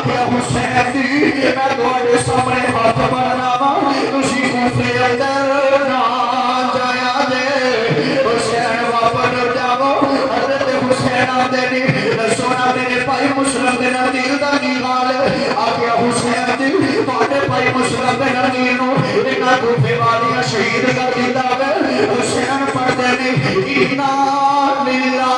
آخیا حسین دی میں تواڈے سامنے ہاتھ بننا وا تسی کوفے اندر نہ جایا جے حسین واپس جاؤ حضرت حسین آدھے نہیں سونا میرے بھائی مسلم دے نزدیک دا کی حال آخیا حسین دی تواڈے بھائی مسلم دے نزدیک نو انہاں کوفے والیاں شہید کر دتا وے حسین پڑھدے نہیں انا للہ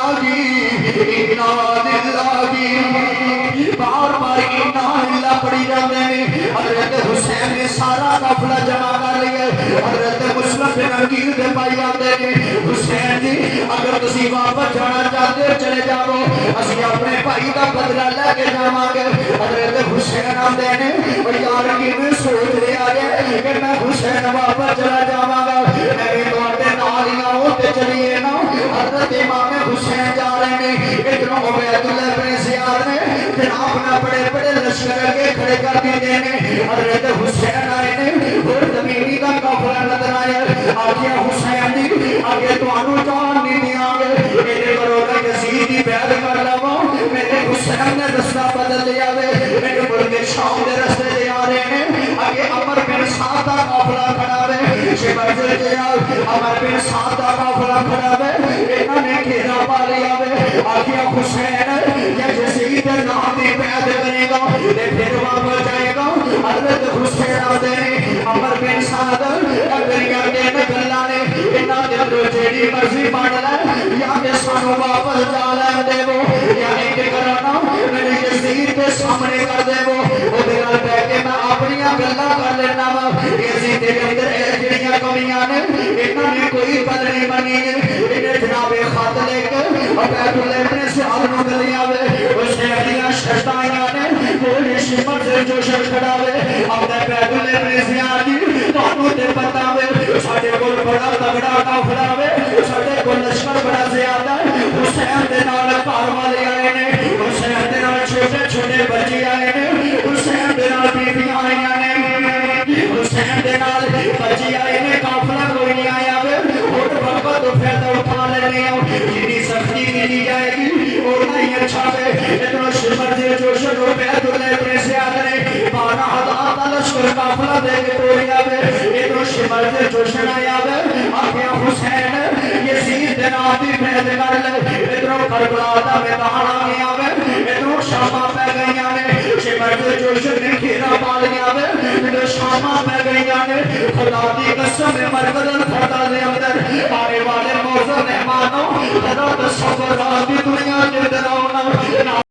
بار بار انا للہ پڑھی جاندے نے حضرت حسین نے سارا قافلہ جمع کر لیا حضرت مسلم بن عقیل دے بھائی آندے نے حسین جی اگر تسی واپس جانا چاہتے چلے جاؤ اسی اپنے بھائی دا بدلہ لے کے جاواں گے حضرت حسین آندے نے او یار کیویں سوچ رہا ہے کہ میں حسین واپس چلا جاواں گا میں تواڈے نال ہی آؤں تے چلیے نا حضرت امام حسین جا رہے ہیں ادھروں عبید اللہ بن زیاد نے جناب نہ بڑے بڑے لشکر کے کھڑے کر دیتے ہیں حضرت حسین آئے نے اور زمینی کا قافلہ نظر آیا آگیا حسین دی آگے توانو جان نہیں دیا گے میرے بروگا یزید دی بیعت کر لوا میرے حسین نے رستہ بدل لیا وے میرے ملک شام دے رستے دے آ رہے ہیں آگے عمر بن سعد دا قافلہ کھڑا وے شبر جلال عمر بن سعد دا قافلہ کھڑا وے انہاں نے گھیرا پا لیا وے آگیا حسین یا یزید نام دی بیعت کرے گا تے پھر واپس جائے گا حضرت حسین آدھے نے عمر بن سعد اگریاں دے گلاں نے انہاں دے اندر جیڑی مرضی پڑھ لے یا تے سانو واپس جا لین دے وہ یا انج کرنا میرے یزید دے سامنے کر دے وہ اودے نال بیٹھ کے میں اپنی گلاں کر لینا وا یزید دے اندر جڑیاں کمیاں نے انہاں نے کوئی گل نہیں منی انہیں جناب خط لے کے عبید اللہ ابن زیاد نو گلیاں وے حسین دیاں شرطائیاں نے کوئی شمر سے جو شر کھڑا وے عبید اللہ ابن زیاد دی تانوں تے پتہ وے ساڈے کول بڑا تگڑا قافلہ وے ساڈے کول لشکر بڑا زیادہ حسین دے نال گھر والے آئے نے حسین دے نال چھوٹے چھوٹے بچے آئے نے حسین دے نال بیبیاں آئیاں نے حسین دے نال بچے آئے نے قافلہ کوئی نہیں آیا وے اور وقت تو فائدہ اٹھا لینے ہو جتنی سختی کی جائے گی اور نہیں اچھا وے اتنا شمر دے جو شروع عبید اللہ ابن زیاد نے 12,000 کا لشکر قافلہ دے کے توڑیا وے اتنا شمر دے جو شنایا وے آگیا حسین یزید دے نام دی بیعت کر لے ادھروں کربلا دا میدان آ گیا وے ادھروں شاماں پہ گئیاں نے شمر دے جوش نے گھیرا پا لیا وے ادھر شاماں پہ گئیاں نے خدا دی قسم مرکز الفتح دے اندر آنے والے موضوع مہمانوں حضرت صبر دی دنیا کے دراؤنا